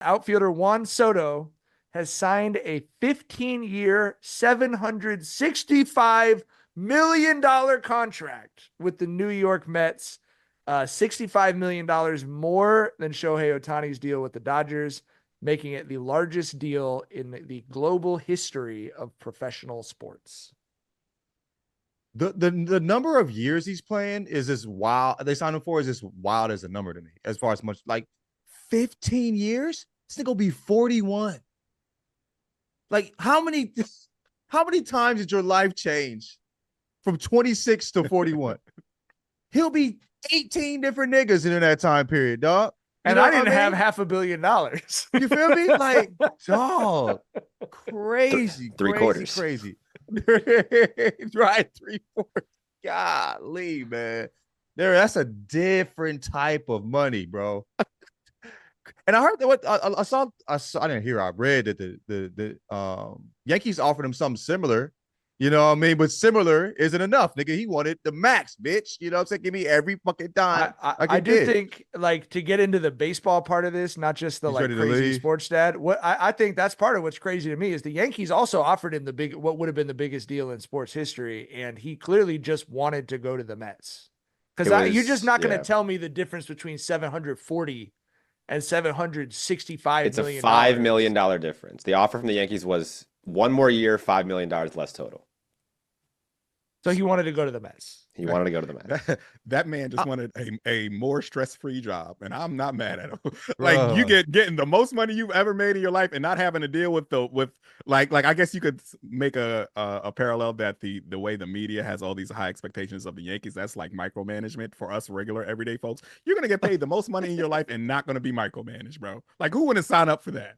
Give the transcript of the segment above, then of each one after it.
Outfielder Juan Soto has signed a 15-year, $765 million contract with the New York Mets. $65 million more than Shohei Ohtani's deal with the Dodgers, making it the largest deal in the global history of professional sports. The number of years he's playing is as wild. They signed him for is as wild as a number to me. As far as much like 15 years, this nigga will be 41. Like how many times did your life change from 26 to 41? He'll be 18 different niggas in that time period, dog. And I didn't have $500 million. You feel me? Like, dog, crazy, Three quarters. crazy. Right, 3/4. Golly, man. That's a different type of money, bro. And I heard that what I saw, I didn't hear. I read that the Yankees offered him something similar. You know what I mean? But similar isn't enough, nigga. He wanted the max, bitch. You know what I'm saying? Give me every fucking time. I do think, like, to get into the baseball part of this, not just the like crazy sports dad. What I think that's part of what's crazy to me is the Yankees also offered him what would have been the biggest deal in sports history, and he clearly just wanted to go to the Mets. Because you're just not going to tell me the difference between 740 and 765 it's million. It's a $5 million difference. The offer from the Yankees was one more year, $5 million less total. So he wanted to go to the Mets. He wanted to go to the Mets. That man just wanted a more stress-free job, and I'm not mad at him. Like you getting the most money you've ever made in your life, and not having to deal with like I guess you could make a parallel that the way the media has all these high expectations of the Yankees. That's like micromanagement for us regular everyday folks. You're gonna get paid the most money in your life and not gonna be micromanaged, bro. Like who wouldn't sign up for that?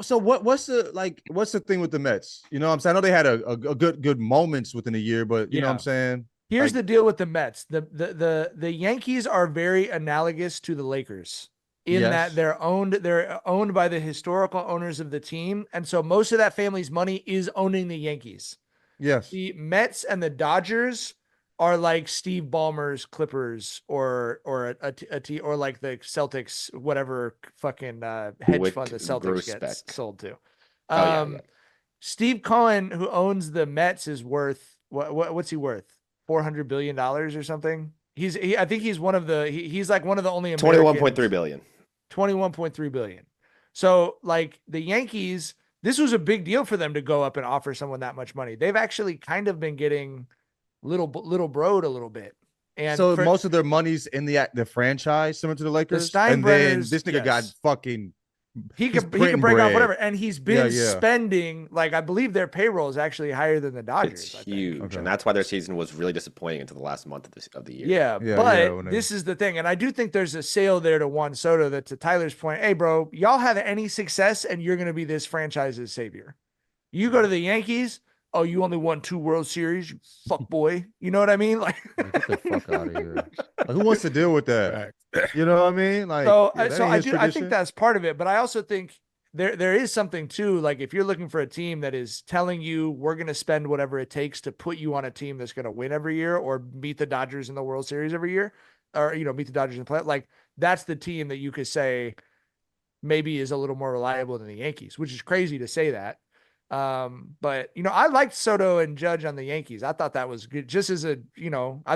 So what's the thing with the Mets? You know what I'm saying? I know they had a good moments within a year, but you know what I'm saying? Here's the deal with the Mets. The Yankees are very analogous to the Lakers in that they're owned by the historical owners of the team. And so most of that family's money is owning the Yankees. Yes. The Mets and the Dodgers are like Steve Ballmer's Clippers or like the Celtics, whatever fucking hedge fund the Celtics gets sold to. Steve Cohen, who owns the Mets, is worth what's he worth? $400 billion or something. I think he's one of the he's like one of the only 21.3 billion. 21.3 billion. So like the Yankees, this was a big deal for them to go up and offer someone that much money. They've actually kind of been getting little broed a little bit. And so most of their money's in the franchise, similar to the Lakers. And then this nigga got fucking. He can break off whatever, and he's been spending, like, I believe their payroll is actually higher than the Dodgers. It's huge, and that's why their season was really disappointing until the last month of the year. Yeah, but this is the thing, and I do think there's a sale there to Juan Soto that, to Tyler's point, hey, bro, y'all have any success, and you're going to be this franchise's savior. You go to the Yankees, oh, you only won 2 World Series, you fuck boy. You know what I mean? Like, get the fuck out of here. Like, who wants to deal with that? You know what I mean? Like, I think that's part of it, but I also think there is something too. Like, if you're looking for a team that is telling you we're going to spend whatever it takes to put you on a team that's going to win every year or beat the Dodgers in the World Series every year, or beat the Dodgers in play, like that's the team that you could say maybe is a little more reliable than the Yankees, which is crazy to say that. But I liked Soto and Judge on the Yankees. I thought that was good. Just as I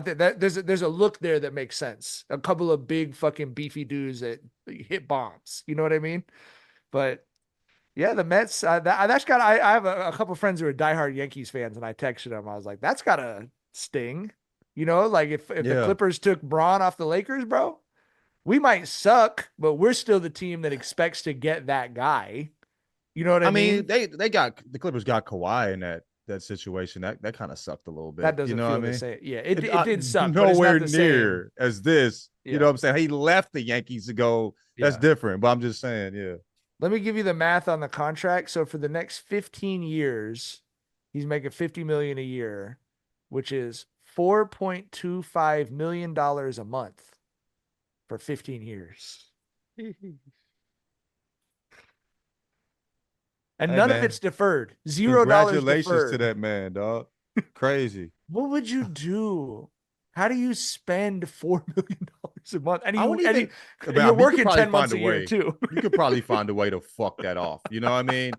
think that there's a look there that makes sense. A couple of big fucking beefy dudes that hit bombs. You know what I mean? But yeah, the Mets. I have a couple of friends who are diehard Yankees fans, and I texted them. I was like, that's gotta sting. Like if the Clippers took Braun off the Lakers, bro, we might suck, but we're still the team that expects to get that guy. You know what I mean? They got the Clippers got Kawhi in that situation. That kind of sucked a little bit. That doesn't feel the same. Yeah, it did suck. Nowhere but it's not the near same. as this. Yeah. You know what I'm saying? He left the Yankees to go. That's different. But I'm just saying, yeah. Let me give you the math on the contract. So for the next 15 years, he's making $50 million a year, which is $4.25 million a month for 15 years. And none of it's deferred. $0 Congratulations deferred. to that man, dog. Crazy. What would you do? How do you spend $4 million a month? And I wouldn't even. you're working probably 10 months find a year way. too. You could probably find a way to fuck that off. You know what I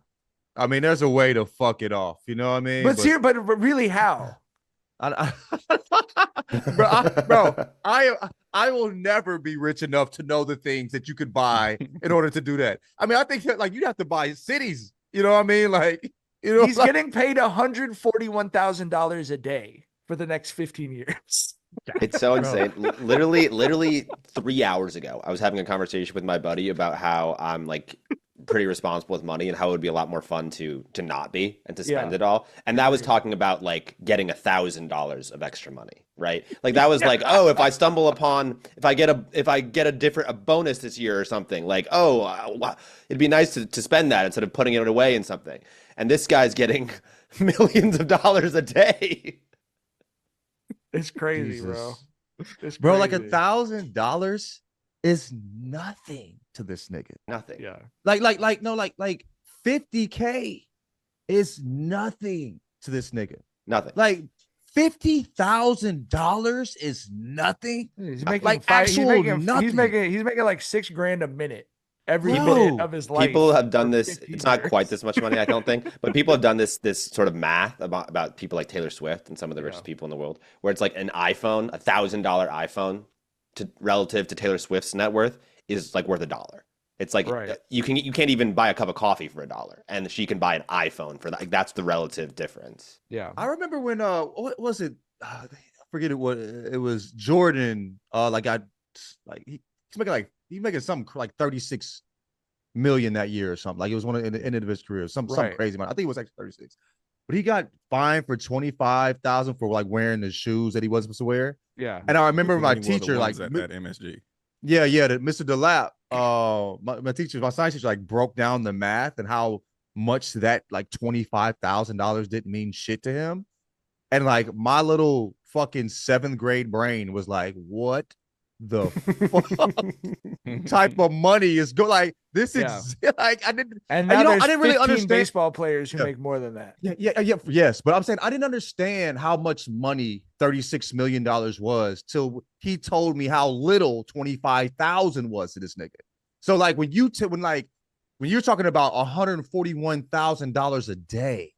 mean? There's a way to fuck it off. You know what I mean? But really, how? I will never be rich enough to know the things that you could buy in order to do that. I mean, I think that like you'd have to buy cities. You know what I mean? Like, he's getting paid $141,000 a day for the next 15 years. It's so insane. Literally 3 hours ago, I was having a conversation with my buddy about how I'm like pretty responsible with money and how it would be a lot more fun to not be and to spend it all. And that was talking about like getting $1,000 of extra money, right? Like that was like, oh, if I get a bonus this year or something, like, it'd be nice to spend that instead of putting it away in something. And this guy's getting millions of dollars a day. It's crazy, Jesus. bro. It's Bro, like crazy. $1,000 is nothing to this nigga. Nothing. Yeah. Like 50K is nothing to this nigga. Nothing. Like $50,000 is nothing. He's making like five, actual nothing. he's making like $6,000 a minute every Bro. minute of his life. People have done for this. 15 It's not years. quite this much money, I don't think, but people have done this sort of math about people like Taylor Swift and some of the richest people in the world, where it's like an iPhone, $1,000 iPhone, relative to Taylor Swift's net worth is like worth $1. It's like you can't even buy a cup of coffee for $1, and she can buy an iPhone for that. Like, that's the relative difference. Yeah. I remember when what was it? I forget what it was. Jordan he's making something like 36 million that year or something. Like it was one of the end of his career, some crazy amount. I think it was actually 36. But he got fined for 25,000 for like wearing the shoes that he wasn't supposed to wear. Yeah. And I remember my He wore the teacher ones like at MSG. Yeah, Mr. DeLapp, my teacher, my science teacher, like broke down the math and how much that like $25,000 didn't mean shit to him. And like my little fucking 7th grade brain was like, what the fuck type of money is good? Like this is like I didn't really understand baseball players who make more than that. Yes, but I'm saying I didn't understand how much money $36 million was till he told me how little 25,000 was to this nigga. So like when you're talking about $141,000 a day,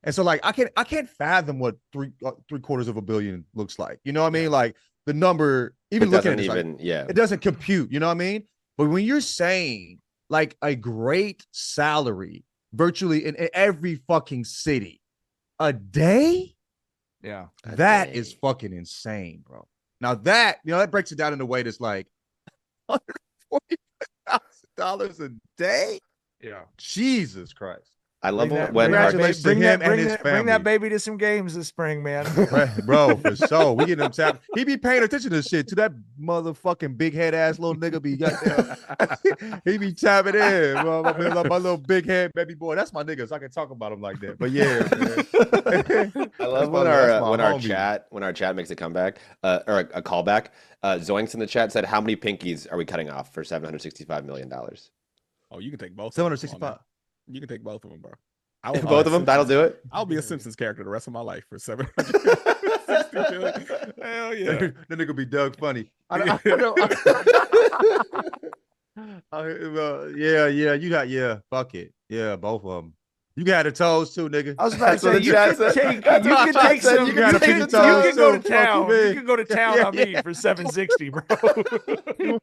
and so like I can't fathom what three-quarters of a billion looks like. You know what I mean? Like the number, even looking at it, it doesn't compute. You know what I mean? But when you're saying like a great salary virtually in every fucking city a day, that is fucking insane, bro. Now that that breaks it down in a way that's like $140,000 a day. Yeah, Jesus Christ. I love when congratulations to him and his family. Bring that baby to some games this spring, man. Bro, for sure. We getting him tapped. He be paying attention to this shit. To that motherfucking big head ass little nigga be he be tapping in. My little big head baby boy. That's my nigga, so I can talk about him like that. But yeah, man. I love when our chat makes a comeback or a callback. Zoinks in the chat said, "How many pinkies are we cutting off for $765 million?" Oh, you can take both. 765. You can take both of them, bro. Both of them? That'll do it? I'll be a Simpsons character the rest of my life for $760 million. Hell yeah. That nigga be Doug Funny. Fuck it. Yeah, both of them. You got the toes too, nigga. I was about to say, you can take some. You can go to town. You can go to town on me for $760, bro.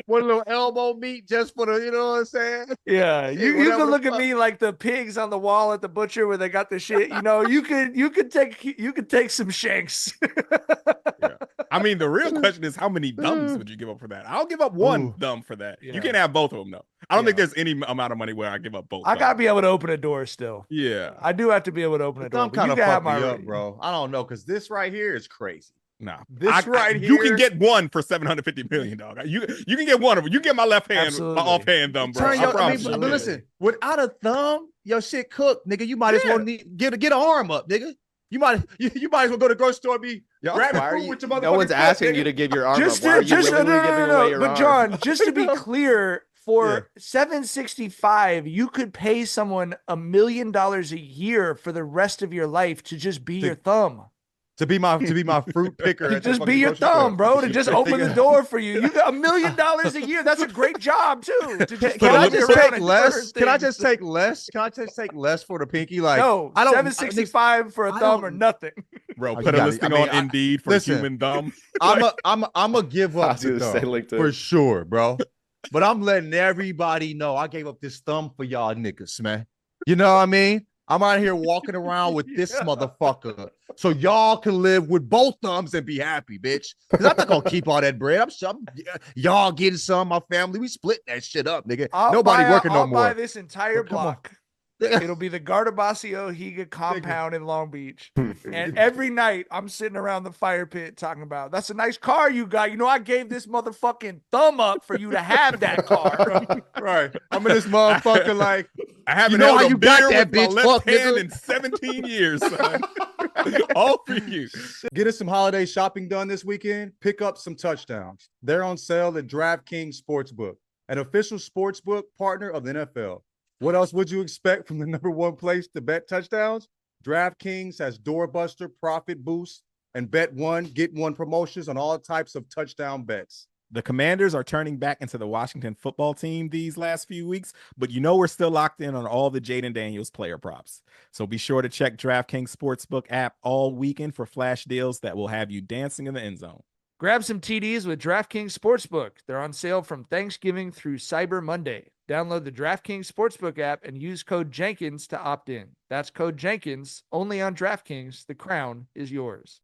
One little elbow meat just for the, you know what I'm saying? Yeah, you can look at me like the pigs on the wall at the butcher where they got the shit. You know, you could take some shanks. Yeah. I mean, the real question is, how many thumbs would you give up for that? I'll give up one thumb for that. Yeah. You can't have both of them though. I don't think there's any amount of money where I give up both. I gotta be able to open a door still. Yeah, I do have to be able to open a door. I'm kind of fucking up, bro. I don't know, because this right here is crazy. Nah, this here, you can get one for $750 million, dog. You can get one of them. You get my left hand, my offhand thumb, bro. But listen, without a thumb, your shit cooked, nigga. You might as well get an arm up, nigga. You might as well go to the grocery store and be grabbing food with your motherfucking. No one's asking you to give your arm up. Why are you willingly giving away your arm? But John, just to be clear, for $765, you could pay someone $1 million a year for the rest of your life to just be your thumb. to be my fruit picker. To at the just be fucking your grocery store. thumb, bro. To just open the door for you. You got $1 million a year. That's a great job too. To just Can I walk just around take and less? turn Can I things. just take less? Can I just take less for the pinky? Like No, I don't. $765 for a I thumb don't- or nothing. Bro, Oh, put you a got it. listing I mean, on Indeed for listen. human thumb. I'm a give I up was the gonna say thumb LinkedIn. for sure, bro. But I'm letting everybody know I gave up this thumb for y'all niggas, man. You know what I mean? I'm out here walking around with this motherfucker, so y'all can live with both thumbs and be happy, bitch. Because I'm not gonna keep all that bread. Y'all getting some. My family, we split that shit up, nigga. Nobody working no more. I'll buy this entire Come on. block. It'll be the Gardabasio Higa compound in Long Beach. And every night I'm sitting around the fire pit talking about, that's a nice car you got. You know, I gave this motherfucking thumb up for you to have that car. Right. I'm in this motherfucker like, I haven't you know held how a you got beer that, with my bitch, left fuck, hand nigga. in 17 years, son. All for you. Get us some holiday shopping done this weekend. Pick up some touchdowns. They're on sale at DraftKings Sportsbook, an official sportsbook partner of the NFL. What else would you expect from the number one place to bet touchdowns? DraftKings has doorbuster, profit boost, and bet one, get one promotions on all types of touchdown bets. The Commanders are turning back into the Washington football team these last few weeks, but you know we're still locked in on all the Jaden Daniels player props. So be sure to check DraftKings Sportsbook app all weekend for flash deals that will have you dancing in the end zone. Grab some TDs with DraftKings Sportsbook. They're on sale from Thanksgiving through Cyber Monday. Download the DraftKings Sportsbook app and use code Jenkins to opt in. That's code Jenkins, only on DraftKings. The crown is yours.